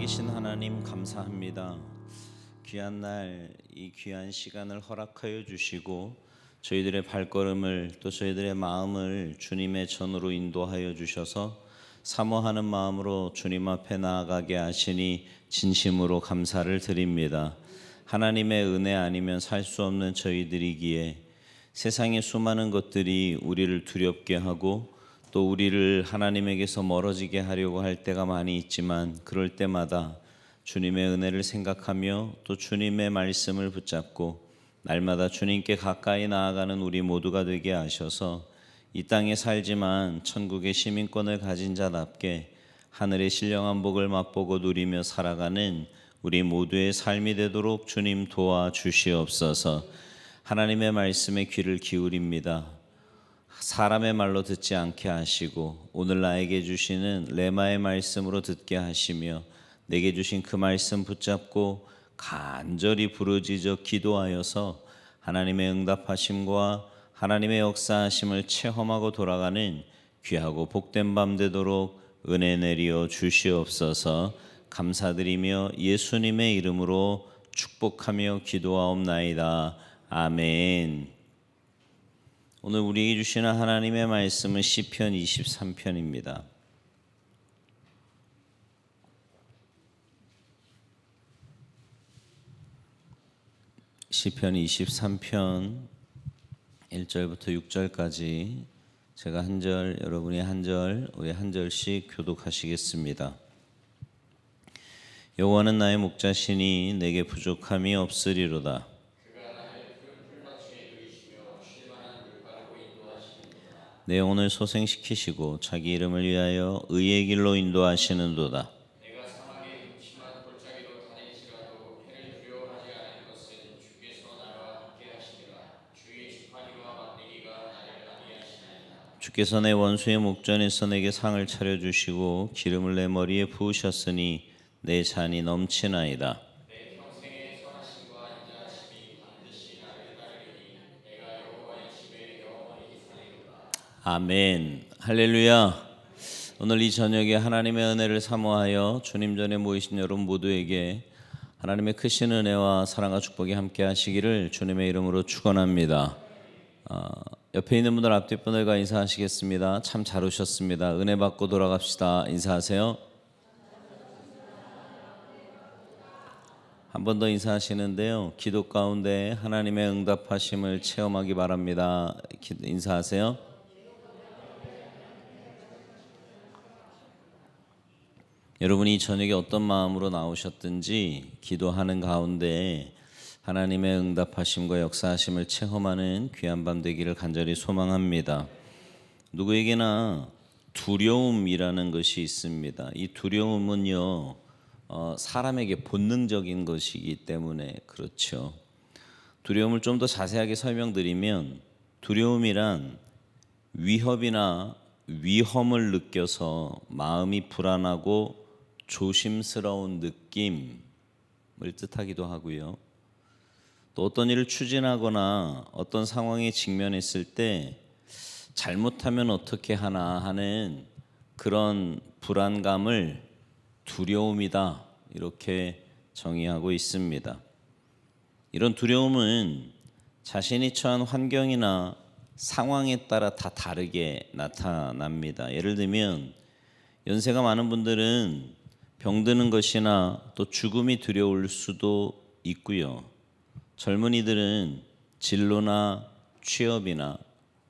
살아계신 하나님 감사합니다. 귀한 날, 이 귀한 시간을 허락하여 주시고 저희들의 발걸음을 또 저희들의 마음을 주님의 전으로 인도하여 주셔서 사모하는 마음으로 주님 앞에 나아가게 하시니 진심으로 감사를 드립니다. 하나님의 은혜 아니면 살 수 없는 저희들이기에 세상의 수많은 것들이 우리를 두렵게 하고 또 우리를 하나님에게서 멀어지게 하려고 할 때가 많이 있지만 그럴 때마다 주님의 은혜를 생각하며 또 주님의 말씀을 붙잡고 날마다 주님께 가까이 나아가는 우리 모두가 되게 하셔서 이 땅에 살지만 천국의 시민권을 가진 자답게 하늘의 신령한 복을 맛보고 누리며 살아가는 우리 모두의 삶이 되도록 주님 도와주시옵소서. 하나님의 말씀에 귀를 기울입니다. 사람의 말로 듣지 않게 하시고 오늘 나에게 주시는 레마의 말씀으로 듣게 하시며 내게 주신 그 말씀 붙잡고 간절히 부르짖어 기도하여서 하나님의 응답하심과 하나님의 역사하심을 체험하고 돌아가는 귀하고 복된 밤 되도록 은혜 내리어 주시옵소서. 감사드리며 예수님의 이름으로 축복하며 기도하옵나이다. 아멘. 오늘 우리에게 주시는 하나님의 말씀은 시편 23편입니다. 시편 23편 1절부터 6절까지 제가 한 절, 여러분이 한 절, 우리 한 절씩 교독하시겠습니다. 여호와는 나의 목자시니 내게 부족함이 없으리로다. 내 영혼을 소생시키시고 자기 이름을 위하여 의의 길로 인도하시는도다. 내가 사막의 음침한 골짜기로 다닐지라도 해를 두려워하지 않을 것은 주께서 나와 함께 하시리라. 주의 지팡이와 막대기가 나를 안위하시나이다. 주께서 내 원수의 목전에서 내게 상을 차려주시고 기름을 내 머리에 부으셨으니 내 잔이 넘치나이다. 내 평생의 선하심과 인자하심이 반드시 나를 따르리니 내가 여호와의 집에 영원히 사리로다. 아멘. 할렐루야. 오늘 이 저녁에 하나님의 은혜를 사모하여 주님 전에 모이신 여러분 모두에게 하나님의 크신 은혜와 사랑과 축복이 함께 하시기를 주님의 이름으로 축원합니다. 옆에 있는 분들 앞뒤 분들과 인사하시겠습니다. 참 잘 오셨습니다. 은혜 받고 돌아갑시다. 인사하세요. 한 번 더 인사하시는데요. 기도 가운데 하나님의 응답하심을 체험하기 바랍니다. 인사하세요. 여러분이 저녁에 어떤 마음으로 나오셨든지 기도하는 가운데 하나님의 응답하심과 역사하심을 체험하는 귀한 밤 되기를 간절히 소망합니다. 누구에게나 두려움이라는 것이 있습니다. 이 두려움은요, 사람에게 본능적인 것이기 때문에 그렇죠. 두려움을 좀 더 자세하게 설명드리면 두려움이란 위협이나 위험을 느껴서 마음이 불안하고 조심스러운 느낌을 뜻하기도 하고요. 또 어떤 일을 추진하거나 어떤 상황에 직면했을 때 잘못하면 어떻게 하나 하는 그런 불안감을 두려움이다 이렇게 정의하고 있습니다. 이런 두려움은 자신이 처한 환경이나 상황에 따라 다 다르게 나타납니다. 예를 들면 연세가 많은 분들은 병드는 것이나 또 죽음이 두려울 수도 있고요. 젊은이들은 진로나 취업이나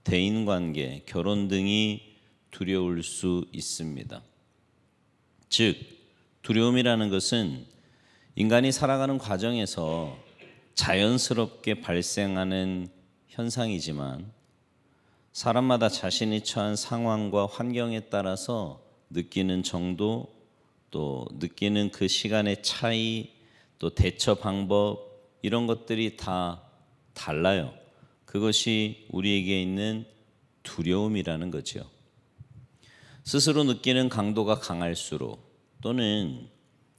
대인관계, 결혼 등이 두려울 수 있습니다. 즉, 두려움이라는 것은 인간이 살아가는 과정에서 자연스럽게 발생하는 현상이지만 사람마다 자신이 처한 상황과 환경에 따라서 느끼는 정도, 또 느끼는 그 시간의 차이, 또 대처 방법 이런 것들이 다 달라요. 그것이 우리에게 있는 두려움이라는 거죠. 스스로 느끼는 강도가 강할수록 또는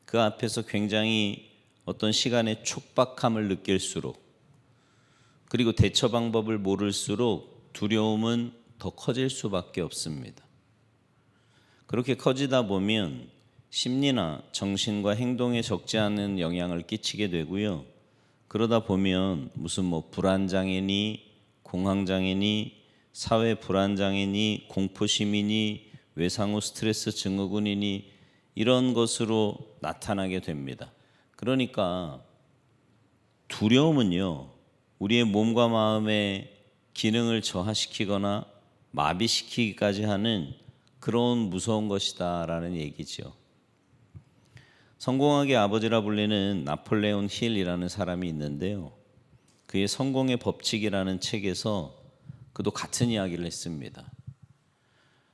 그 앞에서 굉장히 어떤 시간의 촉박함을 느낄수록 그리고 대처 방법을 모를수록 두려움은 더 커질 수밖에 없습니다. 그렇게 커지다 보면 심리나 정신과 행동에 적지 않은 영향을 끼치게 되고요. 그러다 보면 무슨 뭐 불안장애니 공황장애니 사회 불안장애니 공포심이니 외상후 스트레스 증후군이니 이런 것으로 나타나게 됩니다. 그러니까 두려움은요, 우리의 몸과 마음의 기능을 저하시키거나 마비시키기까지 하는 그런 무서운 것이다라는 얘기죠. 성공학의 아버지라 불리는 나폴레온 힐이라는 사람이 있는데요. 그의 성공의 법칙이라는 책에서 그도 같은 이야기를 했습니다.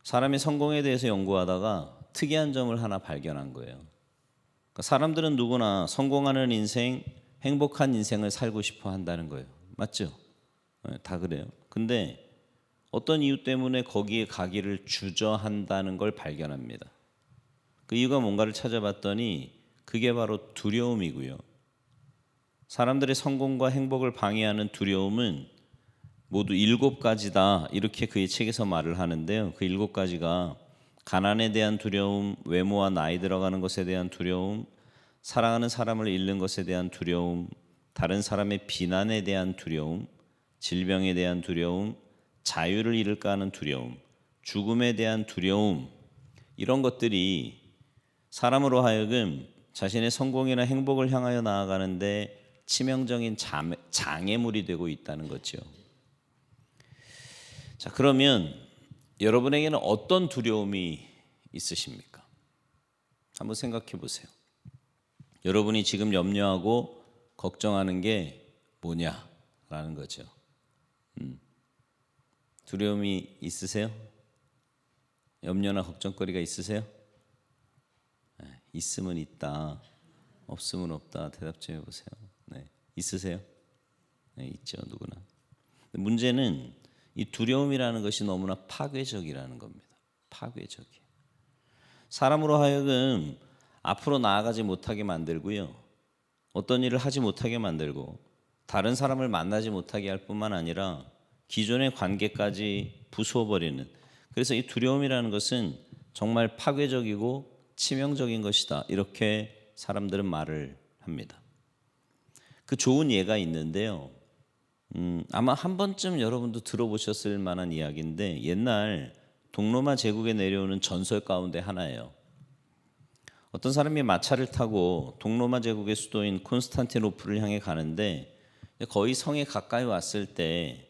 사람이 성공에 대해서 연구하다가 특이한 점을 하나 발견한 거예요. 그러니까 사람들은 누구나 성공하는 인생, 행복한 인생을 살고 싶어 한다는 거예요. 맞죠? 네, 다 그래요. 근데 어떤 이유 때문에 거기에 가기를 주저한다는 걸 발견합니다. 그 이유가 뭔가를 찾아봤더니 그게 바로 두려움이고요. 사람들의 성공과 행복을 방해하는 두려움은 모두 7가지다 이렇게 그의 책에서 말을 하는데요. 그 7가지가 가난에 대한 두려움, 외모와 나이 들어가는 것에 대한 두려움, 사랑하는 사람을 잃는 것에 대한 두려움, 다른 사람의 비난에 대한 두려움, 질병에 대한 두려움, 자유를 잃을까 하는 두려움, 죽음에 대한 두려움, 이런 것들이 사람으로 하여금 자신의 성공이나 행복을 향하여 나아가는데 치명적인 장애물이 되고 있다는 거죠. 자, 그러면 여러분에게는 어떤 두려움이 있으십니까? 한번 생각해 보세요. 여러분이 지금 염려하고 걱정하는 게 뭐냐라는 거죠. 두려움이 있으세요? 염려나 걱정거리가 있으세요? 네, 있으면 있다, 없으면 없다 대답 좀 해보세요. 네, 있으세요? 네, 있죠, 누구나. 문제는 이 두려움이라는 것이 너무나 파괴적이라는 겁니다. 파괴적이에요. 사람으로 하여금 앞으로 나아가지 못하게 만들고요. 어떤 일을 하지 못하게 만들고 다른 사람을 만나지 못하게 할 뿐만 아니라 기존의 관계까지 부수어버리는, 그래서 이 두려움이라는 것은 정말 파괴적이고 치명적인 것이다 이렇게 사람들은 말을 합니다. 그 좋은 예가 있는데요. 아마 한 번쯤 여러분도 들어보셨을 만한 이야기인데 옛날 동로마 제국에 내려오는 전설 가운데 하나예요. 어떤 사람이 마차를 타고 동로마 제국의 수도인 콘스탄티노플을 향해 가는데 거의 성에 가까이 왔을 때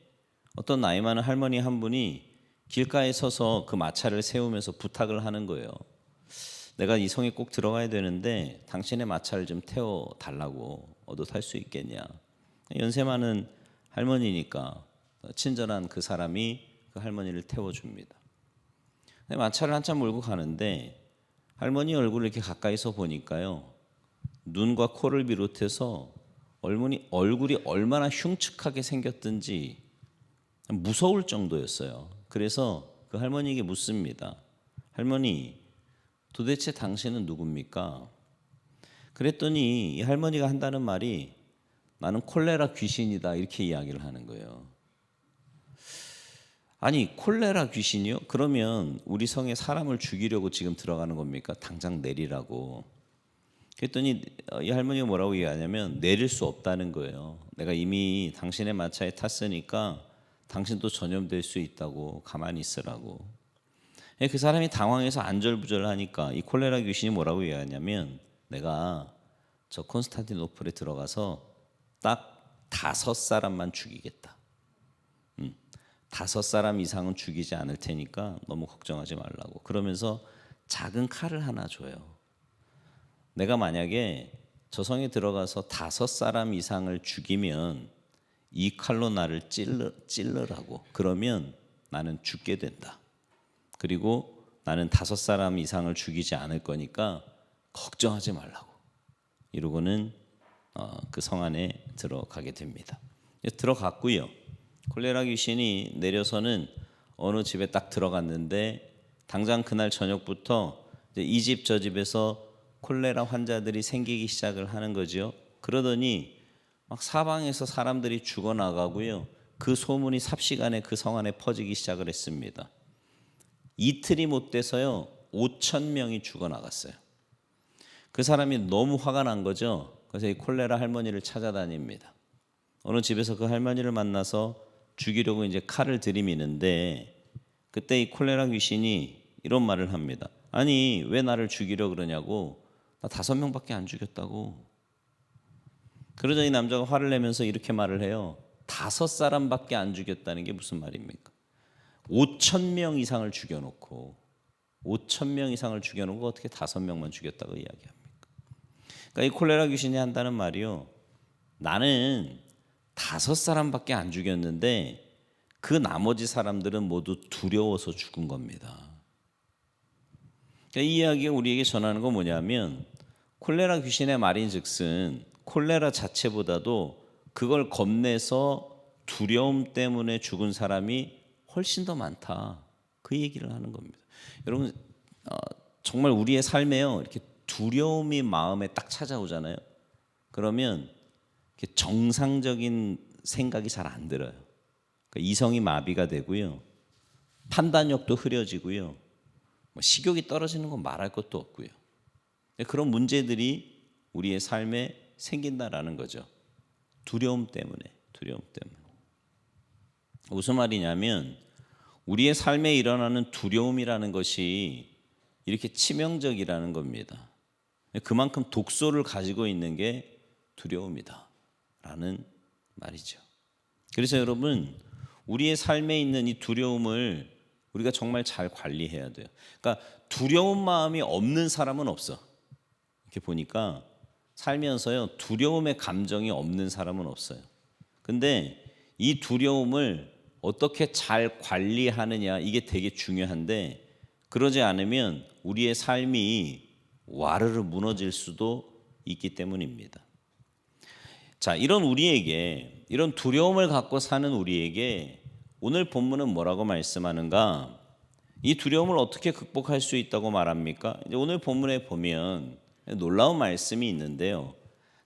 어떤 나이 많은 할머니 한 분이 길가에 서서 그 마차를 세우면서 부탁을 하는 거예요. 내가 이 성에 꼭 들어가야 되는데 당신의 마차를 좀 태워달라고, 얻어 탈 수 있겠냐. 연세 많은 할머니니까 친절한 그 사람이 그 할머니를 태워줍니다. 마차를 한참 몰고 가는데 할머니 얼굴을 이렇게 가까이서 보니까요, 눈과 코를 비롯해서 얼굴이 얼마나 흉측하게 생겼든지 무서울 정도였어요. 그래서 그 할머니에게 묻습니다. 할머니, 도대체 당신은 누굽니까? 그랬더니 이 할머니가 한다는 말이 나는 콜레라 귀신이다 이렇게 이야기를 하는 거예요. 아니, 콜레라 귀신이요? 그러면 우리 성에 사람을 죽이려고 지금 들어가는 겁니까? 당장 내리라고. 그랬더니 이 할머니가 뭐라고 얘기하냐면 내릴 수 없다는 거예요. 내가 이미 당신의 마차에 탔으니까 당신도 전염될 수 있다고, 가만히 있으라고. 그 사람이 당황해서 안절부절하니까 이 콜레라 귀신이 뭐라고 얘기하냐면 내가 저 콘스탄티노플에 들어가서 딱 5사람만 죽이겠다. 5사람 이상은 죽이지 않을 테니까 너무 걱정하지 말라고. 그러면서 작은 칼을 하나 줘요. 내가 만약에 저 성에 들어가서 5사람 이상을 죽이면 이 칼로 나를 찔러라고. 그러면 나는 죽게 된다. 그리고 나는 5사람 이상을 죽이지 않을 거니까 걱정하지 말라고. 이러고는 그 성 안에 들어가게 됩니다. 들어갔고요. 콜레라 귀신이 내려서는 어느 집에 딱 들어갔는데 당장 그날 저녁부터 이 집 저 집에서 콜레라 환자들이 생기기 시작을 하는 거죠. 그러더니 막 사방에서 사람들이 죽어나가고요. 그 소문이 삽시간에 그 성 안에 퍼지기 시작을 했습니다. 이틀이 못 돼서요 5,000명이 죽어나갔어요. 그 사람이 너무 화가 난 거죠. 그래서 이 콜레라 할머니를 찾아다닙니다. 어느 집에서 그 할머니를 만나서 죽이려고 이제 칼을 들이미는데 그때 이 콜레라 귀신이 이런 말을 합니다. 아니 왜 나를 죽이려 그러냐고. 나 5명밖에 안 죽였다고. 그러자 이 남자가 화를 내면서 이렇게 말을 해요. 5사람밖에 안 죽였다는 게 무슨 말입니까? 5,000명 이상을 죽여놓고 5,000명 이상을 죽여놓고 어떻게 5명만 죽였다고 이야기합니까? 그러니까 이 콜레라 귀신이 한다는 말이요. 나는 5사람밖에 안 죽였는데 그 나머지 사람들은 모두 두려워서 죽은 겁니다. 그러니까 이 이야기가 우리에게 전하는 건 뭐냐면 콜레라 귀신의 말인즉슨 콜레라 자체보다도 그걸 겁내서 두려움 때문에 죽은 사람이 훨씬 더 많다. 그 얘기를 하는 겁니다. 여러분 정말 우리의 삶에요. 이렇게 두려움이 마음에 딱 찾아오잖아요. 그러면 이렇게 정상적인 생각이 잘 안 들어요. 그러니까 이성이 마비가 되고요. 판단력도 흐려지고요. 식욕이 떨어지는 건 말할 것도 없고요. 그런 문제들이 우리의 삶에 생긴다라는 거죠. 두려움 때문에. 무슨 말이냐면 우리의 삶에 일어나는 두려움이라는 것이 이렇게 치명적이라는 겁니다. 그만큼 독소를 가지고 있는 게 두려움이다 라는 말이죠. 그래서 여러분 우리의 삶에 있는 이 두려움을 우리가 정말 잘 관리해야 돼요. 그러니까 두려운 마음이 없는 사람은 없어. 이렇게 보니까 살면서요 두려움의 감정이 없는 사람은 없어요. 근데 이 두려움을 어떻게 잘 관리하느냐 이게 되게 중요한데 그러지 않으면 우리의 삶이 와르르 무너질 수도 있기 때문입니다. 자, 이런 우리에게 이런 두려움을 갖고 사는 우리에게 오늘 본문은 뭐라고 말씀하는가? 이 두려움을 어떻게 극복할 수 있다고 말합니까? 이제 오늘 본문에 보면 놀라운 말씀이 있는데요.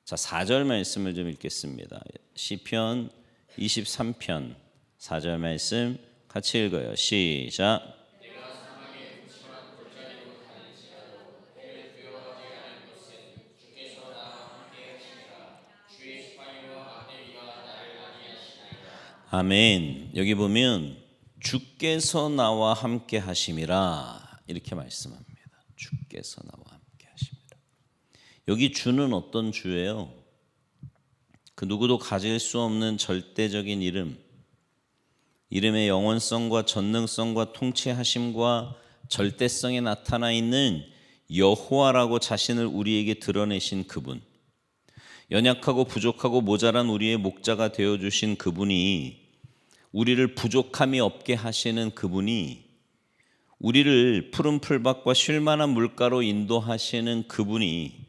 자, 4절 말씀을 좀 읽겠습니다. 시편 23편 4절 말씀 같이 읽어요. 시작. 아멘. 여기 보면 주께서 나와 함께 하심이라 이렇게 말씀합니다. 주께서 나와 함께 하심이라. 여기 주는 어떤 주예요? 그 누구도 가질 수 없는 절대적인 이름의 영원성과 전능성과 통치하심과 절대성에 나타나 있는 여호와라고 자신을 우리에게 드러내신 그분, 연약하고 부족하고 모자란 우리의 목자가 되어주신 그분이, 우리를 부족함이 없게 하시는 그분이, 우리를 푸른 풀밭과 쉴만한 물가로 인도하시는 그분이,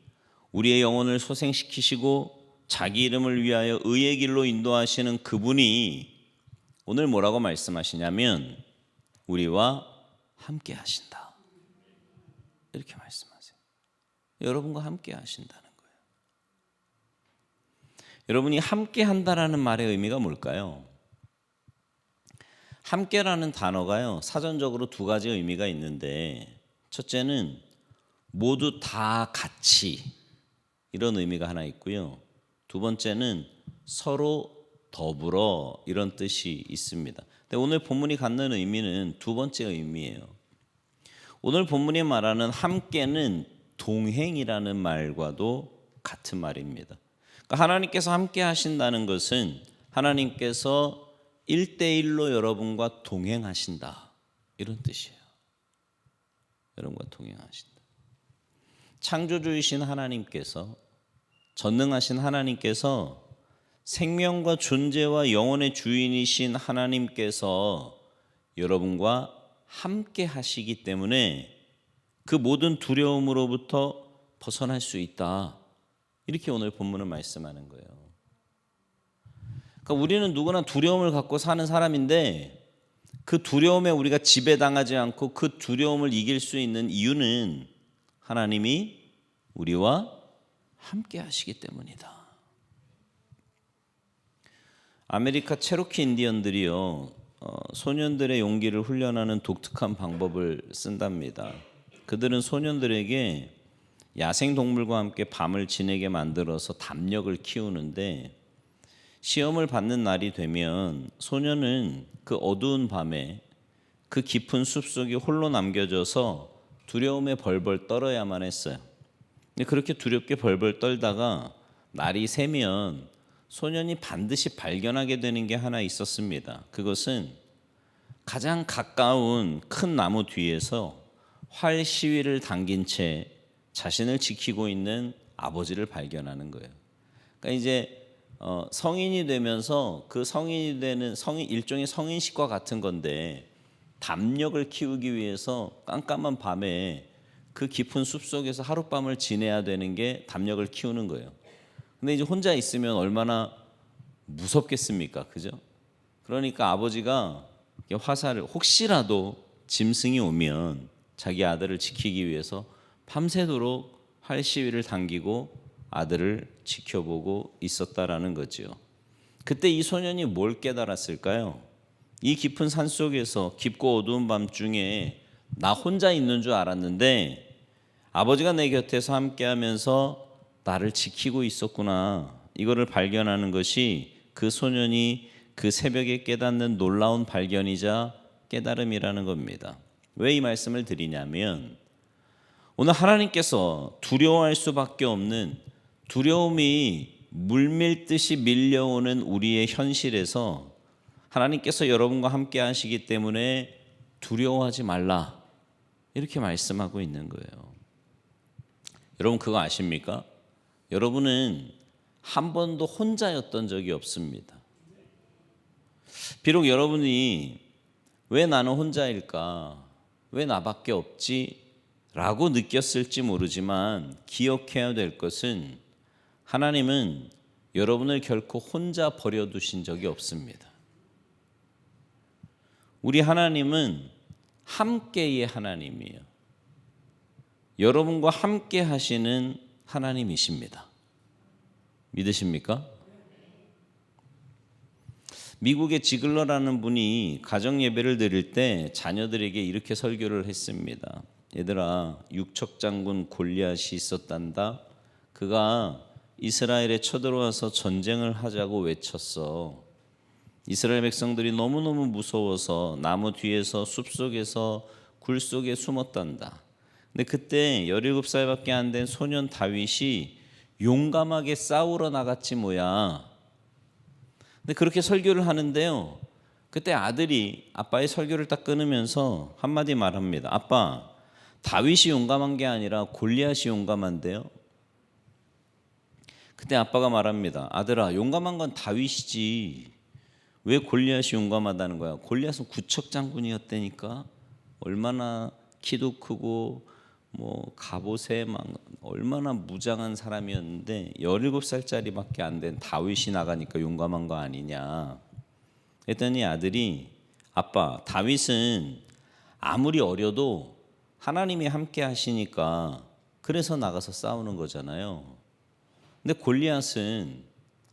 우리의 영혼을 소생시키시고 자기 이름을 위하여 의의 길로 인도하시는 그분이 오늘 뭐라고 말씀하시냐면 우리와 함께 하신다 이렇게 말씀하세요. 여러분과 함께 하신다는 거예요. 여러분이 함께 한다라는 말의 의미가 뭘까요? 함께라는 단어가요 사전적으로 2가지 의미가 있는데, 첫째는 모두 다 같이 이런 의미가 하나 있고요, 2번째는 서로 더불어 이런 뜻이 있습니다. 근데 오늘 본문이 갖는 의미는 2번째 의미예요. 오늘 본문이 말하는 함께는 동행이라는 말과도 같은 말입니다. 그러니까 하나님께서 함께 하신다는 것은 하나님께서 1대1로 여러분과 동행하신다 이런 뜻이에요. 여러분과 동행하신다. 창조주이신 하나님께서, 전능하신 하나님께서, 생명과 존재와 영혼의 주인이신 하나님께서 여러분과 함께 하시기 때문에 그 모든 두려움으로부터 벗어날 수 있다. 이렇게 오늘 본문은 말씀하는 거예요. 그러니까 우리는 누구나 두려움을 갖고 사는 사람인데 그 두려움에 우리가 지배당하지 않고 그 두려움을 이길 수 있는 이유는 하나님이 우리와 함께 하시기 때문이다. 아메리카 체로키 인디언들이요 소년들의 용기를 훈련하는 독특한 방법을 쓴답니다. 그들은 소년들에게 야생 동물과 함께 밤을 지내게 만들어서 담력을 키우는데 시험을 받는 날이 되면 소년은 그 어두운 밤에 그 깊은 숲속에 홀로 남겨져서 두려움에 벌벌 떨어야만 했어요. 근데 그렇게 두렵게 벌벌 떨다가 날이 새면 소년이 반드시 발견하게 되는 게 하나 있었습니다. 그것은 가장 가까운 큰 나무 뒤에서 활 시위를 당긴 채 자신을 지키고 있는 아버지를 발견하는 거예요. 그러니까 이제 성인이 되면서 그 성인이 되는 일종의 성인식과 같은 건데 담력을 키우기 위해서 깜깜한 밤에 그 깊은 숲속에서 하룻밤을 지내야 되는 게 담력을 키우는 거예요. 근데 이제 혼자 있으면 얼마나 무섭겠습니까? 그죠? 그러니까 아버지가 화살을 혹시라도 짐승이 오면 자기 아들을 지키기 위해서 밤새도록 활 시위를 당기고 아들을 지켜보고 있었다라는 거죠. 그때 이 소년이 뭘 깨달았을까요? 이 깊은 산 속에서 깊고 어두운 밤중에 나 혼자 있는 줄 알았는데 아버지가 내 곁에서 함께하면서 나를 지키고 있었구나. 이거를 발견하는 것이 그 소년이 그 새벽에 깨닫는 놀라운 발견이자 깨달음이라는 겁니다. 왜 이 말씀을 드리냐면 오늘 하나님께서 두려워할 수밖에 없는 두려움이 물밀듯이 밀려오는 우리의 현실에서 하나님께서 여러분과 함께 하시기 때문에 두려워하지 말라 이렇게 말씀하고 있는 거예요. 여러분 그거 아십니까? 여러분은 한 번도 혼자였던 적이 없습니다. 비록 여러분이 왜 나는 혼자일까? 왜 나밖에 없지? 라고 느꼈을지 모르지만 기억해야 될 것은 하나님은 여러분을 결코 혼자 버려두신 적이 없습니다. 우리 하나님은 함께의 하나님이에요. 여러분과 함께 하시는 하나님이십니다. 믿으십니까? 미국의 지글러라는 분이 가정 예배를 드릴 때 자녀들에게 이렇게 설교를 했습니다. 얘들아, 육척장군 골리앗이 있었단다. 그가 이스라엘에 쳐들어와서 전쟁을 하자고 외쳤어. 이스라엘 백성들이 너무너무 무서워서 나무 뒤에서 숲속에서 굴 속에 숨었단다. 근데 그때 17살밖에 안 된 소년 다윗이 용감하게 싸우러 나갔지 뭐야. 근데 그렇게 설교를 하는데요. 그때 아들이 아빠의 설교를 딱 끊으면서 한마디 말합니다. 아빠, 다윗이 용감한 게 아니라 골리앗이 용감한데요. 그때 아빠가 말합니다. 아들아, 용감한 건 다윗이지. 왜 골리앗이 용감하다는 거야? 골리앗은 구척 장군이었다니까. 얼마나 키도 크고 뭐 갑옷에 막 얼마나 무장한 사람이었는데 17살짜리밖에 안 된 다윗이 나가니까 용감한 거 아니냐. 그랬더니 아들이 아빠, 다윗은 아무리 어려도 하나님이 함께 하시니까 그래서 나가서 싸우는 거잖아요. 근데 골리앗은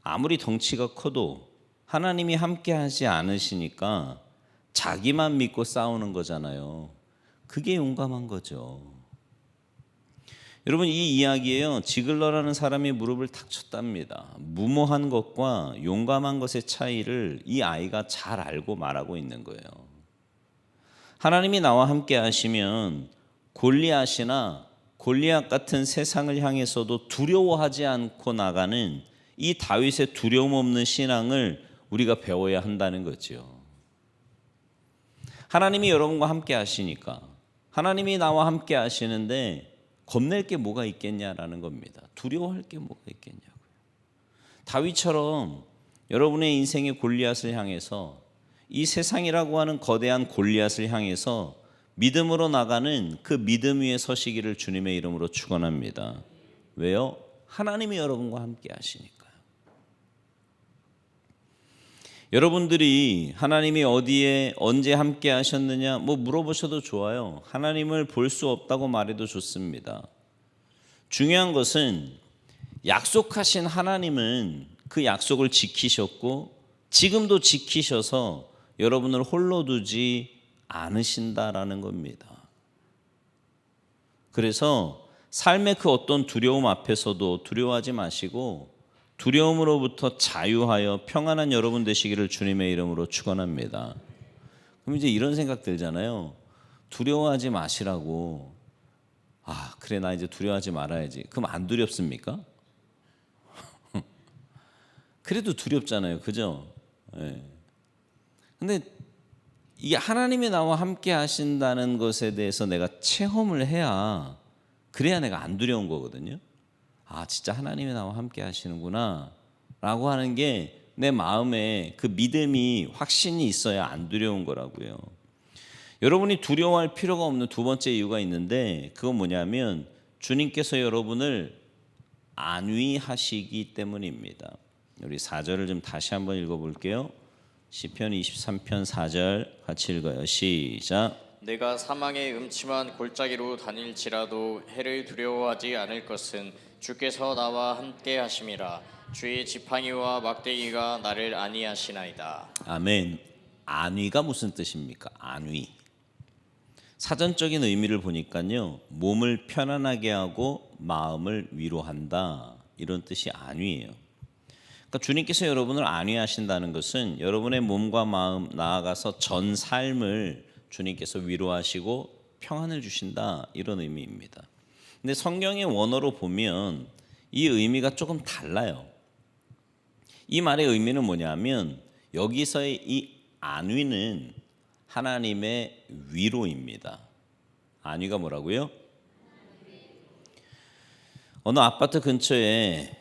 아무리 덩치가 커도 하나님이 함께 하지 않으시니까 자기만 믿고 싸우는 거잖아요. 그게 용감한 거죠. 여러분 이 이야기에요. 지글러라는 사람이 무릎을 탁 쳤답니다. 무모한 것과 용감한 것의 차이를 이 아이가 잘 알고 말하고 있는 거예요. 하나님이 나와 함께 하시면 골리앗이나 골리앗 같은 세상을 향해서도 두려워하지 않고 나가는 이 다윗의 두려움 없는 신앙을 우리가 배워야 한다는 거죠. 하나님이 여러분과 함께 하시니까 하나님이 나와 함께 하시는데 겁낼 게 뭐가 있겠냐라는 겁니다. 두려워할 게 뭐가 있겠냐고요. 다윗처럼 여러분의 인생의 골리앗을 향해서 이 세상이라고 하는 거대한 골리앗을 향해서 믿음으로 나가는 그 믿음 위에 서시기를 주님의 이름으로 축원합니다. 왜요? 하나님이 여러분과 함께 하시니까요. 여러분들이 하나님이 어디에 언제 함께 하셨느냐 뭐 물어보셔도 좋아요. 하나님을 볼 수 없다고 말해도 좋습니다. 중요한 것은 약속하신 하나님은 그 약속을 지키셨고 지금도 지키셔서 여러분을 홀로 두지 않으신다라는 겁니다. 그래서 삶의 그 어떤 두려움 앞에서도 두려워하지 마시고 두려움으로부터 자유하여 평안한 여러분 되시기를 주님의 이름으로 축원합니다. 그럼 이제 이런 생각 들잖아요. 두려워하지 마시라고. 아, 그래, 나 이제 두려워하지 말아야지. 그럼 안 두렵습니까? 그래도 두렵잖아요. 그죠? 예. 근데 이게 하나님이 나와 함께 하신다는 것에 대해서 내가 체험을 해야, 그래야 내가 안 두려운 거거든요. 아, 진짜 하나님이 나와 함께 하시는구나 라고 하는 게 내 마음에 그 믿음이, 확신이 있어야 안 두려운 거라고요. 여러분이 두려워할 필요가 없는 두 번째 이유가 있는데, 그건 뭐냐면 주님께서 여러분을 안위하시기 때문입니다. 우리 4절을 좀 다시 한번 읽어볼게요. 시편 23편 4절 같이 읽어요. 시작. 내가 사망의 음침한 골짜기로 다닐지라도 해를 두려워하지 않을 것은 주께서 나와 함께 하심이라. 주의 지팡이와 막대기가 나를 안위하시나이다. 아멘. 안위가 무슨 뜻입니까? 안위. 사전적인 의미를 보니까요, 몸을 편안하게 하고 마음을 위로한다, 이런 뜻이 안위예요. 그러니까 주님께서 여러분을 안위하신다는 것은 여러분의 몸과 마음, 나아가서 전 삶을 주님께서 위로하시고 평안을 주신다, 이런 의미입니다. 근데 성경의 원어로 보면 이 의미가 조금 달라요. 이 말의 의미는 뭐냐면 여기서의 이 안위는 하나님의 위로입니다. 안위가 뭐라고요? 어느 아파트 근처에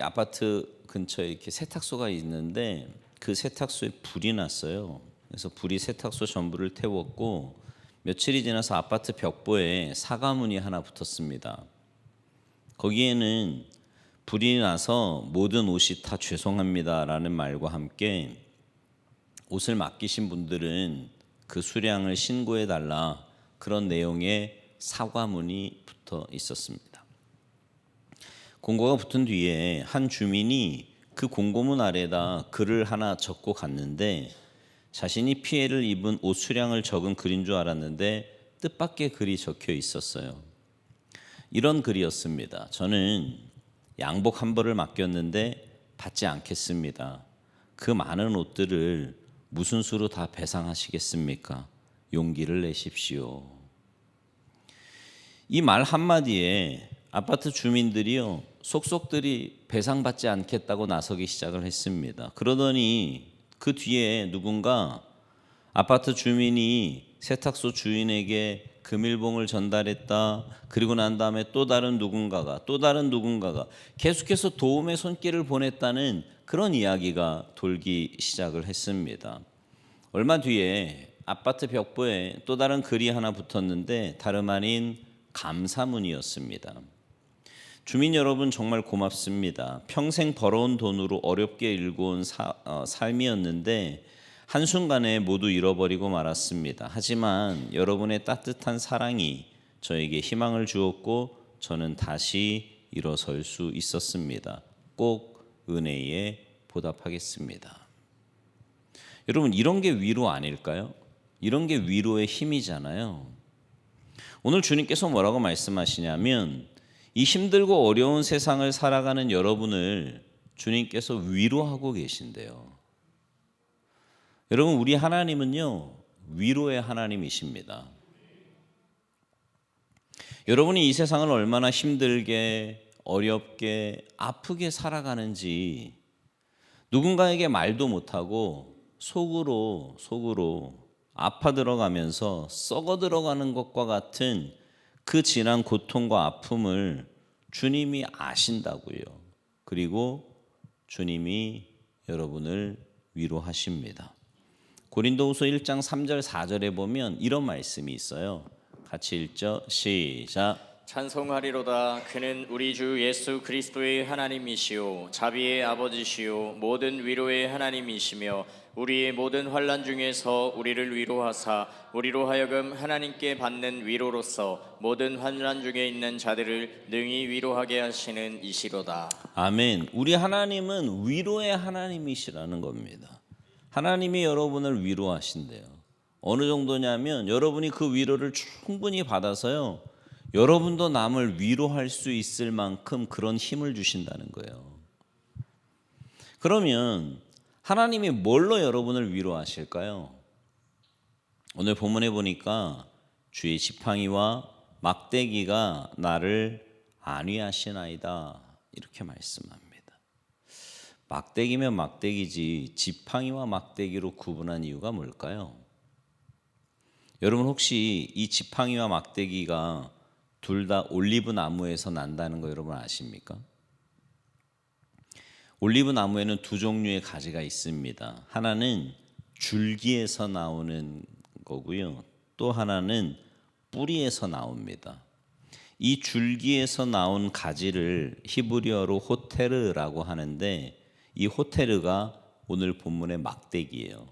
아파트 근처에 이렇게 세탁소가 있는데 그 세탁소에 불이 났어요. 그래서 불이 세탁소 전부를 태웠고 며칠이 지나서 아파트 벽보에 사과문이 하나 붙었습니다. 거기에는 불이 나서 모든 옷이 다 죄송합니다라는 말과 함께 옷을 맡기신 분들은 그 수량을 신고해 달라, 그런 내용의 사과문이 붙어 있었습니다. 공고가 붙은 뒤에 한 주민이 그 공고문 아래에다 글을 하나 적고 갔는데 자신이 피해를 입은 옷 수량을 적은 글인 줄 알았는데 뜻밖의 글이 적혀 있었어요. 이런 글이었습니다. 저는 양복 한 벌을 맡겼는데 받지 않겠습니다. 그 많은 옷들을 무슨 수로 다 배상하시겠습니까? 용기를 내십시오. 이 말 한마디에 아파트 주민들이요, 속속들이 배상받지 않겠다고 나서기 시작을 했습니다. 그러더니 그 뒤에 누군가, 아파트 주민이 세탁소 주인에게 금일봉을 전달했다, 그리고 난 다음에 또 다른 누군가가 계속해서 도움의 손길을 보냈다는 그런 이야기가 돌기 시작을 했습니다. 얼마 뒤에 아파트 벽보에 또 다른 글이 하나 붙었는데 다름 아닌 감사문이었습니다. 주민 여러분, 정말 고맙습니다. 평생 벌어온 돈으로 어렵게 일궈온 삶이었는데 한순간에 모두 잃어버리고 말았습니다. 하지만 여러분의 따뜻한 사랑이 저에게 희망을 주었고 저는 다시 일어설 수 있었습니다. 꼭 은혜에 보답하겠습니다. 여러분, 이런 게 위로 아닐까요? 이런 게 위로의 힘이잖아요. 오늘 주님께서 뭐라고 말씀하시냐면 이 힘들고 어려운 세상을 살아가는 여러분을 주님께서 위로하고 계신대요. 여러분, 우리 하나님은요, 위로의 하나님이십니다. 여러분이 이 세상을 얼마나 힘들게, 어렵게, 아프게 살아가는지 누군가에게 말도 못하고 속으로 아파 들어가면서 썩어 들어가는 것과 같은 그 진한 고통과 아픔을 주님이 아신다고요. 그리고 주님이 여러분을 위로하십니다. 고린도후서 1장 3절 4절에 보면 이런 말씀이 있어요. 같이 읽죠. 시작. 찬송하리로다. 그는 우리 주 예수 그리스도의 하나님이시요 자비의 아버지시요 모든 위로의 하나님이시며 우리의 모든 환난 중에서 우리를 위로하사 우리로 하여금 하나님께 받는 위로로서 모든 환난 중에 있는 자들을 능히 위로하게 하시는 이시로다. 아멘. 우리 하나님은 위로의 하나님이시라는 겁니다. 하나님이 여러분을 위로하신대요. 어느 정도냐면 여러분이 그 위로를 충분히 받아서요, 여러분도 남을 위로할 수 있을 만큼 그런 힘을 주신다는 거예요. 그러면 하나님이 뭘로 여러분을 위로하실까요? 오늘 본문에 보니까 주의 지팡이와 막대기가 나를 안위하시나이다 이렇게 말씀합니다. 막대기면 막대기지 지팡이와 막대기로 구분한 이유가 뭘까요? 여러분 혹시 이 지팡이와 막대기가 둘 다 올리브 나무에서 난다는 거 여러분 아십니까? 올리브 나무에는 두 종류의 가지가 있습니다. 하나는 줄기에서 나오는 거고요. 또 하나는 뿌리에서 나옵니다. 이 줄기에서 나온 가지를 히브리어로 호테르라고 하는데 이 호테르가 오늘 본문의 막대기예요.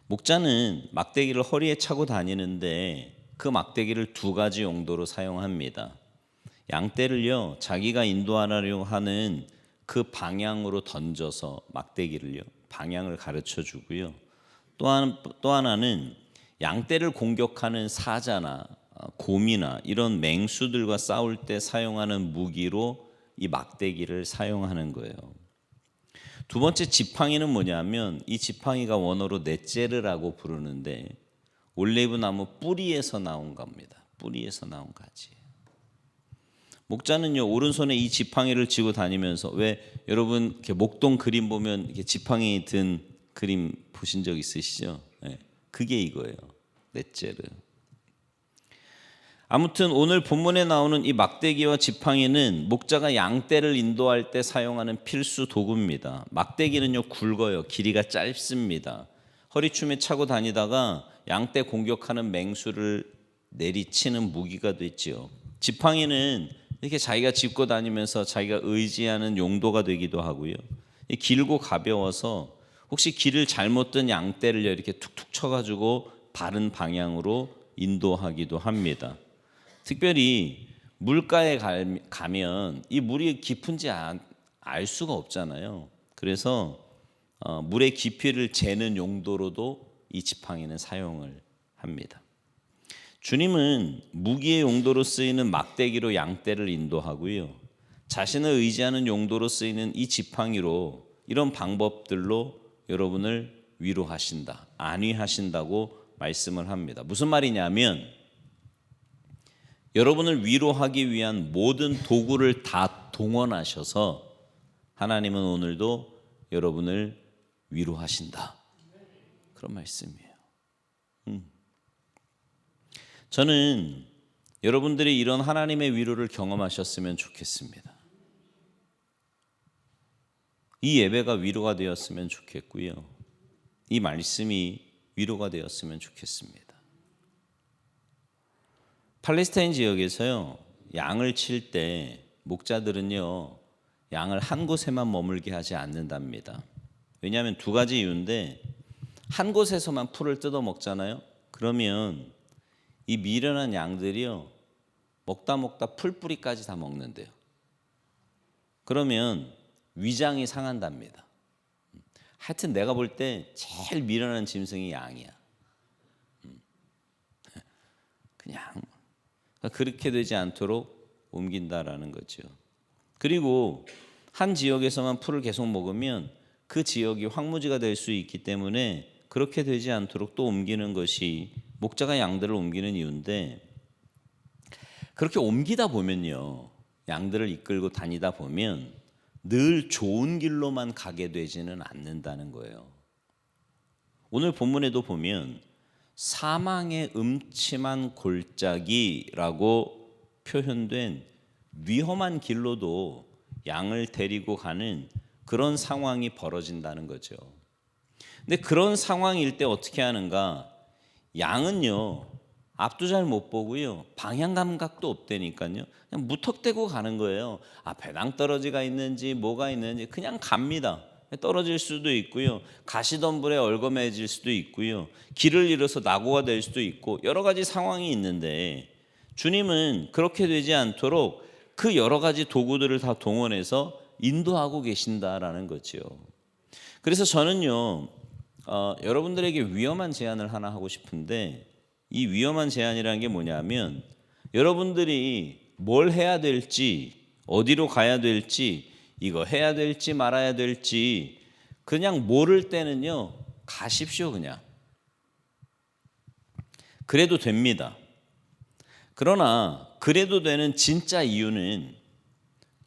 목자는 막대기를 허리에 차고 다니는데 그 막대기를 두 가지 용도로 사용합니다. 양떼를요 자기가 인도하려고 하는 그 방향으로 던져서 막대기를요 방향을 가르쳐 주고요. 또 하나는 양떼를 공격하는 사자나 곰이나 이런 맹수들과 싸울 때 사용하는 무기로 이 막대기를 사용하는 거예요. 두 번째 지팡이는 뭐냐면 이 지팡이가 원어로 넷제르라고 부르는데 올리브 나무 뿌리에서 나온 겁니다. 뿌리에서 나온 가지. 목자는요 오른손에 이 지팡이를 쥐고 다니면서 왜 여러분 이렇게 목동 그림 보면 이렇게 지팡이 든 그림 보신 적 있으시죠? 네, 그게 이거예요. 넷제르. 아무튼 오늘 본문에 나오는 이 막대기와 지팡이는 목자가 양떼를 인도할 때 사용하는 필수 도구입니다. 막대기는요 굵어요. 길이가 짧습니다. 허리춤에 차고 다니다가 양떼 공격하는 맹수를 내리치는 무기가 됐지요. 지팡이는 이렇게 자기가 짚고 다니면서 자기가 의지하는 용도가 되기도 하고요. 길고 가벼워서 혹시 길을 잘못 든 양떼를 이렇게 툭툭 쳐가지고 바른 방향으로 인도하기도 합니다. 특별히 물가에 가면 이 물이 깊은지 알 수가 없잖아요. 그래서 물의 깊이를 재는 용도로도 이 지팡이는 사용을 합니다. 주님은 무기의 용도로 쓰이는 막대기로 양떼를 인도하고요. 자신을 의지하는 용도로 쓰이는 이 지팡이로 이런 방법들로 여러분을 위로하신다, 안위하신다고 말씀을 합니다. 무슨 말이냐면 여러분을 위로하기 위한 모든 도구를 다 동원하셔서 하나님은 오늘도 여러분을 위로하신다. 그런 말씀이에요. 저는 여러분들이 이런 하나님의 위로를 경험하셨으면 좋겠습니다. 이 예배가 위로가 되었으면 좋겠고요. 이 말씀이 위로가 되었으면 좋겠습니다. 팔레스타인 지역에서요, 양을 칠 때 목자들은요, 양을 한 곳에만 머물게 하지 않는답니다. 왜냐하면 두 가지 이유인데, 한 곳에서만 풀을 뜯어 먹잖아요. 그러면 이 미련한 양들이요, 먹다 풀뿌리까지 다 먹는데요. 그러면 위장이 상한답니다. 하여튼 내가 볼 때 제일 미련한 짐승이 양이야. 그냥 그렇게 되지 않도록 옮긴다라는 거죠. 그리고 한 지역에서만 풀을 계속 먹으면 그 지역이 황무지가 될 수 있기 때문에 그렇게 되지 않도록 또 옮기는 것이 목자가 양들을 옮기는 이유인데, 그렇게 옮기다 보면요, 양들을 이끌고 다니다 보면 늘 좋은 길로만 가게 되지는 않는다는 거예요. 오늘 본문에도 보면 사망의 음침한 골짜기라고 표현된 위험한 길로도 양을 데리고 가는 그런 상황이 벌어진다는 거죠. 근데 그런 상황일 때 어떻게 하는가? 양은요, 앞도 잘 못 보고요, 방향 감각도 없다니까요. 그냥 무턱대고 가는 거예요. 배낭 떨어지가 있는지 뭐가 있는지 그냥 갑니다. 떨어질 수도 있고요, 가시덤불에 얽어매질 수도 있고요, 길을 잃어서 낙오가 될 수도 있고 여러 가지 상황이 있는데, 주님은 그렇게 되지 않도록 그 여러 가지 도구들을 다 동원해서 인도하고 계신다라는 거죠. 그래서 저는요, 여러분들에게 위험한 제안을 하나 하고 싶은데, 이 위험한 제안이라는 게 뭐냐면, 여러분들이 뭘 해야 될지, 어디로 가야 될지, 이거 해야 될지 말아야 될지 그냥 모를 때는요, 가십시오. 그냥. 그래도 됩니다. 그러나 그래도 되는 진짜 이유는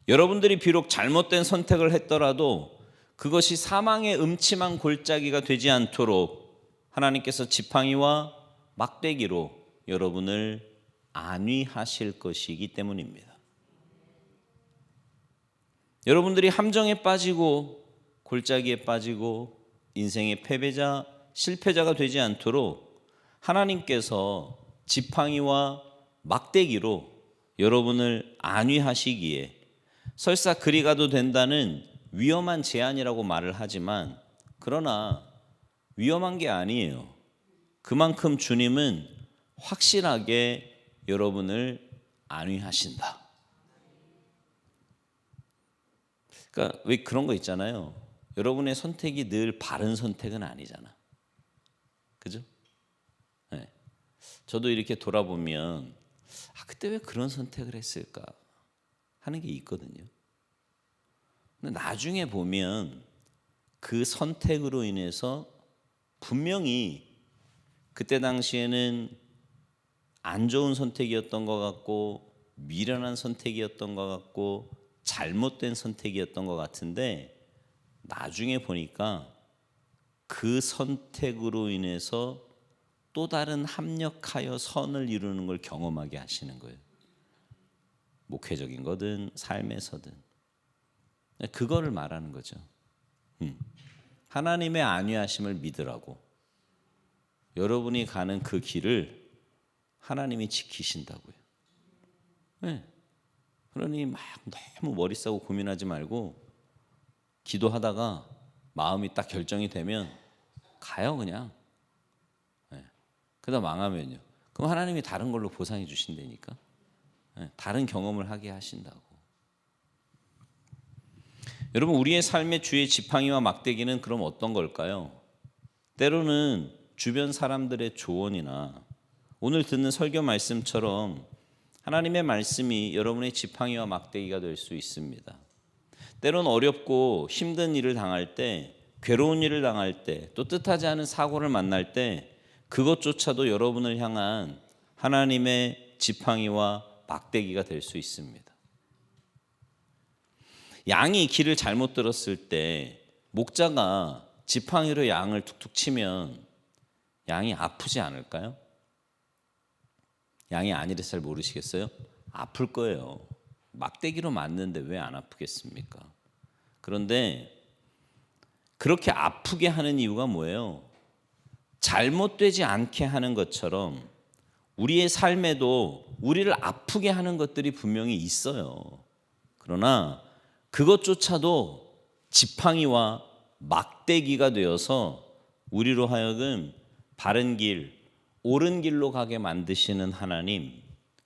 여러분들이 비록 잘못된 선택을 했더라도 그것이 사망의 음침한 골짜기가 되지 않도록 하나님께서 지팡이와 막대기로 여러분을 안위하실 것이기 때문입니다. 여러분들이 함정에 빠지고 골짜기에 빠지고 인생의 패배자, 실패자가 되지 않도록 하나님께서 지팡이와 막대기로 여러분을 안위하시기에 설사 그리 가도 된다는 위험한 제안이라고 말을 하지만 그러나 위험한 게 아니에요. 그만큼 주님은 확실하게 여러분을 안위하신다. 그러니까 왜 그런 거 있잖아요. 여러분의 선택이 늘 바른 선택은 아니잖아. 그죠? 네. 저도 이렇게 돌아보면 그때 왜 그런 선택을 했을까 하는 게 있거든요. 근데 나중에 보면 그 선택으로 인해서 분명히 그때 당시에는 안 좋은 선택이었던 것 같고 미련한 선택이었던 것 같고 잘못된 선택이었던 것 같은데 나중에 보니까 그 선택으로 인해서 또 다른 합력하여 선을 이루는 걸 경험하게 하시는 거예요. 목회적인 거든 삶에서든 그거를 말하는 거죠. 하나님의 안위하심을 믿으라고. 여러분이 가는 그 길을 하나님이 지키신다고요. 네. 그러니 막 너무 머리 싸고 고민하지 말고 기도하다가 마음이 딱 결정이 되면 가요 그냥. 네. 그러다 망하면요. 그럼 하나님이 다른 걸로 보상해 주신다니까. 네. 다른 경험을 하게 하신다고. 여러분 우리의 삶의 주의 지팡이와 막대기는 그럼 어떤 걸까요? 때로는 주변 사람들의 조언이나 오늘 듣는 설교 말씀처럼 하나님의 말씀이 여러분의 지팡이와 막대기가 될 수 있습니다. 때로는 어렵고 힘든 일을 당할 때, 괴로운 일을 당할 때, 또 뜻하지 않은 사고를 만날 때 그것조차도 여러분을 향한 하나님의 지팡이와 막대기가 될 수 있습니다. 양이 길을 잘못 들었을 때 목자가 지팡이로 양을 툭툭 치면 양이 아프지 않을까요? 양이 아니라 잘 모르시겠어요? 아플 거예요. 막대기로 맞는데 왜 안 아프겠습니까? 그런데 그렇게 아프게 하는 이유가 뭐예요? 잘못되지 않게 하는 것처럼 우리의 삶에도 우리를 아프게 하는 것들이 분명히 있어요. 그러나 그것조차도 지팡이와 막대기가 되어서 우리로 하여금 바른 길, 옳은 길로 가게 만드시는 하나님,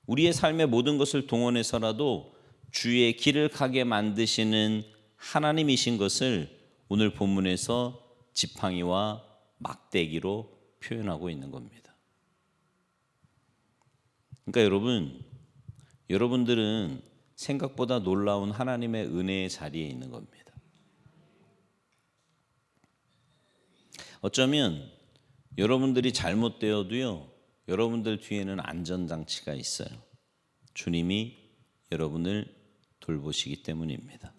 우리의 삶의 모든 것을 동원해서라도 주의 길을 가게 만드시는 하나님이신 것을 오늘 본문에서 지팡이와 막대기로 표현하고 있는 겁니다. 그러니까 여러분들은 생각보다 놀라운 하나님의 은혜의 자리에 있는 겁니다. 어쩌면 여러분들이 잘못되어도요, 여러분들 뒤에는 안전장치가 있어요. 주님이 여러분을 돌보시기 때문입니다.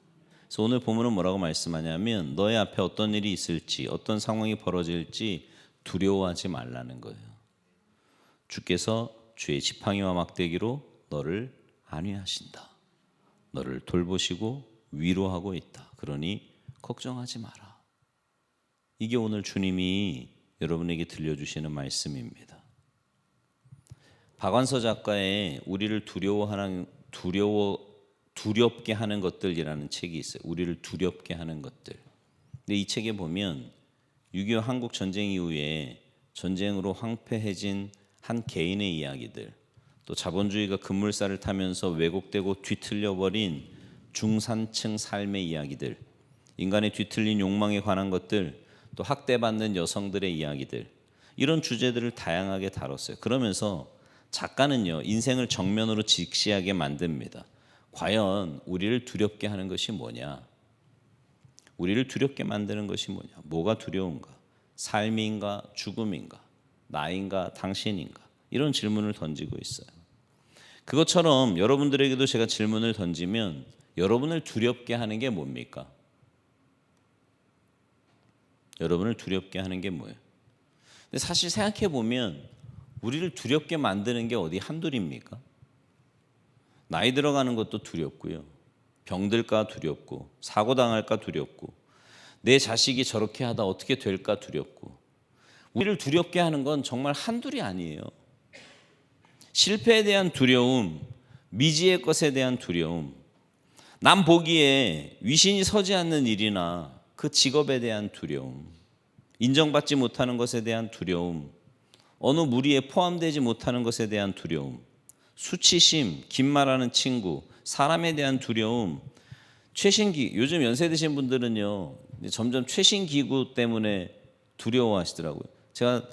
그래서 오늘 본문은 뭐라고 말씀하냐면 너의 앞에 어떤 일이 있을지, 어떤 상황이 벌어질지 두려워하지 말라는 거예요. 주께서 주의 지팡이와 막대기로 너를 안위하신다. 너를 돌보시고 위로하고 있다. 그러니 걱정하지 마라. 이게 오늘 주님이 여러분에게 들려주시는 말씀입니다. 박완서 작가의 우리를 두렵게 하는 것들이라는 책이 있어요. 우리를 두렵게 하는 것들. 근데 이 책에 보면 6.25 한국 전쟁 이후에 전쟁으로 황폐해진 한 개인의 이야기들, 또 자본주의가 급물살을 타면서 왜곡되고 뒤틀려버린 중산층 삶의 이야기들, 인간의 뒤틀린 욕망에 관한 것들, 또 학대받는 여성들의 이야기들, 이런 주제들을 다양하게 다뤘어요. 그러면서 작가는요, 인생을 정면으로 직시하게 만듭니다. 과연 우리를 두렵게 하는 것이 뭐냐? 우리를 두렵게 만드는 것이 뭐냐? 뭐가 두려운가? 삶인가 죽음인가? 나인가 당신인가? 이런 질문을 던지고 있어요. 그것처럼 여러분들에게도 제가 질문을 던지면 여러분을 두렵게 하는 게 뭡니까? 여러분을 두렵게 하는 게 뭐예요? 근데 사실 생각해 보면 우리를 두렵게 만드는 게 어디 한둘입니까? 나이 들어가는 것도 두렵고요. 병들까 두렵고, 사고 당할까 두렵고, 내 자식이 저렇게 하다 어떻게 될까 두렵고. 우리를 두렵게 하는 건 정말 한둘이 아니에요. 실패에 대한 두려움, 미지의 것에 대한 두려움, 남 보기에 위신이 서지 않는 일이나 그 직업에 대한 두려움, 인정받지 못하는 것에 대한 두려움, 어느 무리에 포함되지 못하는 것에 대한 두려움, 수치심, 긴 말하는 친구, 사람에 대한 두려움, 요즘 연세 드신 분들은요, 점점 최신 기구 때문에 두려워하시더라고요. 제가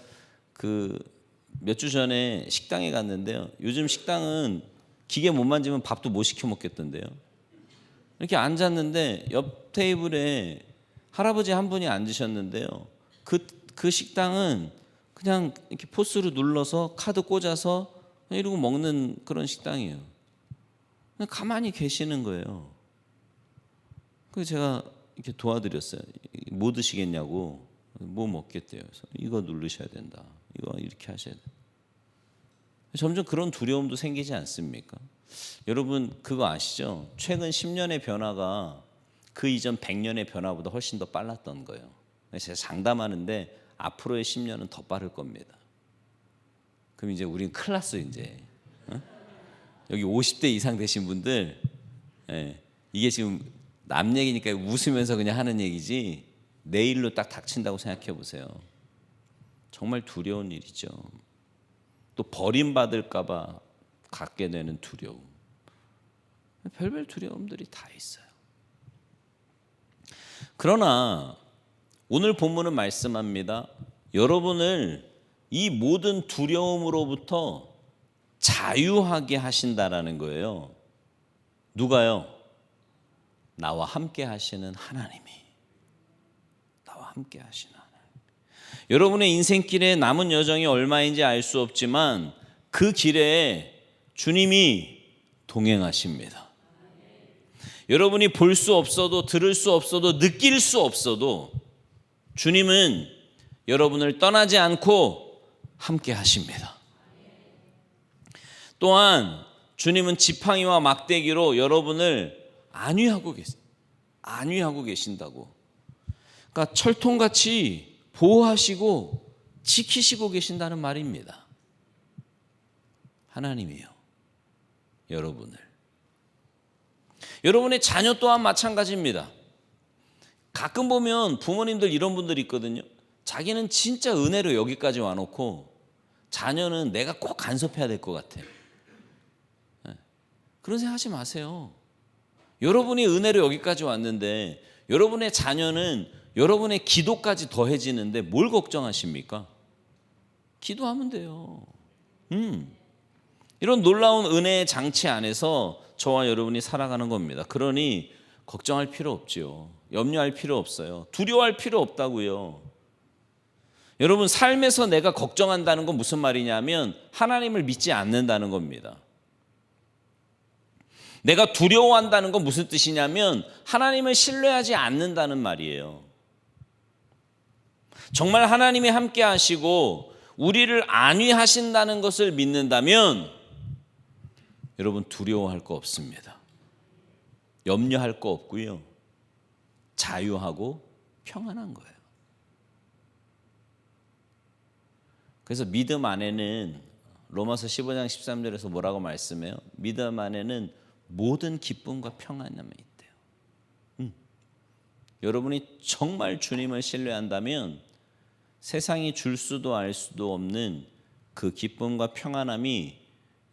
몇 주 전에 식당에 갔는데요. 요즘 식당은 기계 못 만지면 밥도 못 시켜 먹겠던데요. 이렇게 앉았는데 옆 테이블에 할아버지 한 분이 앉으셨는데요. 그 식당은 그냥 이렇게 포스로 눌러서 카드 꽂아서 이러고 먹는 그런 식당이에요. 그냥 가만히 계시는 거예요. 그래서 제가 이렇게 도와드렸어요. 뭐 드시겠냐고. 뭐 먹겠대요. 그래서 이거 누르셔야 된다. 이거 이렇게 하셔야 된다. 점점 그런 두려움도 생기지 않습니까? 여러분 그거 아시죠? 최근 10년의 변화가 그 이전 100년의 변화보다 훨씬 더 빨랐던 거예요. 제가 장담하는데 앞으로의 10년은 더 빠를 겁니다. 그럼 이제 우리는 큰일 났어 이제. 여기 50대 이상 되신 분들, 이게 지금 남 얘기니까 웃으면서 그냥 하는 얘기지 내일로 딱 닥친다고 생각해 보세요. 정말 두려운 일이죠. 또 버림받을까 봐 갖게 되는 두려움. 별별 두려움들이 다 있어요. 그러나 오늘 본문은 말씀합니다. 여러분을 이 모든 두려움으로부터 자유하게 하신다라는 거예요. 누가요? 나와 함께 하시는 하나님이. 나와 함께 하시는 하나님. 여러분의 인생길에 남은 여정이 얼마인지 알 수 없지만 그 길에 주님이 동행하십니다. 여러분이 볼 수 없어도 들을 수 없어도 느낄 수 없어도 주님은 여러분을 떠나지 않고 함께 하십니다. 또한 주님은 지팡이와 막대기로 여러분을 안위하고 계신다고. 그러니까 철통같이 보호하시고 지키시고 계신다는 말입니다. 하나님이요. 여러분의 자녀 또한 마찬가지입니다. 가끔 보면 부모님들 이런 분들이 있거든요. 자기는 진짜 은혜로 여기까지 와놓고 자녀는 내가 꼭 간섭해야 될 것 같아. 그런 생각 하지 마세요. 여러분이 은혜로 여기까지 왔는데 여러분의 자녀는 여러분의 기도까지 더해지는데 뭘 걱정하십니까? 기도하면 돼요. 이런 놀라운 은혜의 장치 안에서 저와 여러분이 살아가는 겁니다. 그러니 걱정할 필요 없죠. 염려할 필요 없어요. 두려워할 필요 없다고요. 여러분 삶에서 내가 걱정한다는 건 무슨 말이냐면 하나님을 믿지 않는다는 겁니다. 내가 두려워한다는 건 무슨 뜻이냐면 하나님을 신뢰하지 않는다는 말이에요. 정말 하나님이 함께 하시고 우리를 안위하신다는 것을 믿는다면 여러분 두려워할 거 없습니다. 염려할 거 없고요. 자유하고 평안한 거예요. 그래서 믿음 안에는 로마서 15장 13절에서 뭐라고 말씀해요? 믿음 안에는 모든 기쁨과 평안함이 있대요. 여러분이 정말 주님을 신뢰한다면 세상이 줄 수도 알 수도 없는 그 기쁨과 평안함이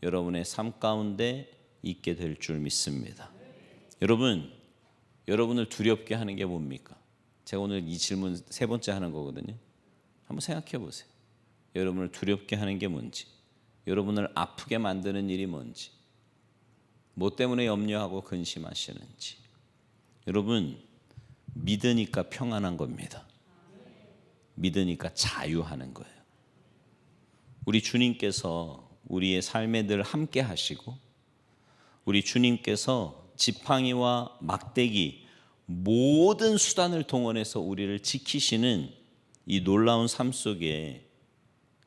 여러분의 삶 가운데 있게 될 줄 믿습니다. 여러분을 두렵게 하는 게 뭡니까? 제가 오늘 이 질문 세 번째 하는 거거든요. 한번 생각해 보세요. 여러분을 두렵게 하는 게 뭔지, 여러분을 아프게 만드는 일이 뭔지, 뭐 때문에 염려하고 근심하시는지. 여러분, 믿으니까 평안한 겁니다. 믿으니까 자유하는 거예요. 우리 주님께서 우리의 삶에 늘 함께 하시고, 우리 주님께서 지팡이와 막대기 모든 수단을 동원해서 우리를 지키시는 이 놀라운 삶 속에,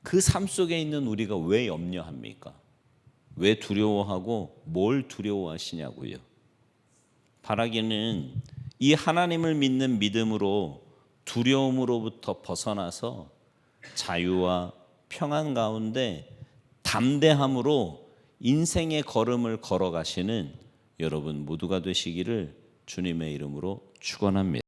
그 삶 속에 있는 우리가 왜 염려합니까? 왜 두려워하고 뭘 두려워하시냐고요. 바라기는 이 하나님을 믿는 믿음으로 두려움으로부터 벗어나서 자유와 평안 가운데 담대함으로 인생의 걸음을 걸어가시는 여러분 모두가 되시기를 주님의 이름으로 축원합니다.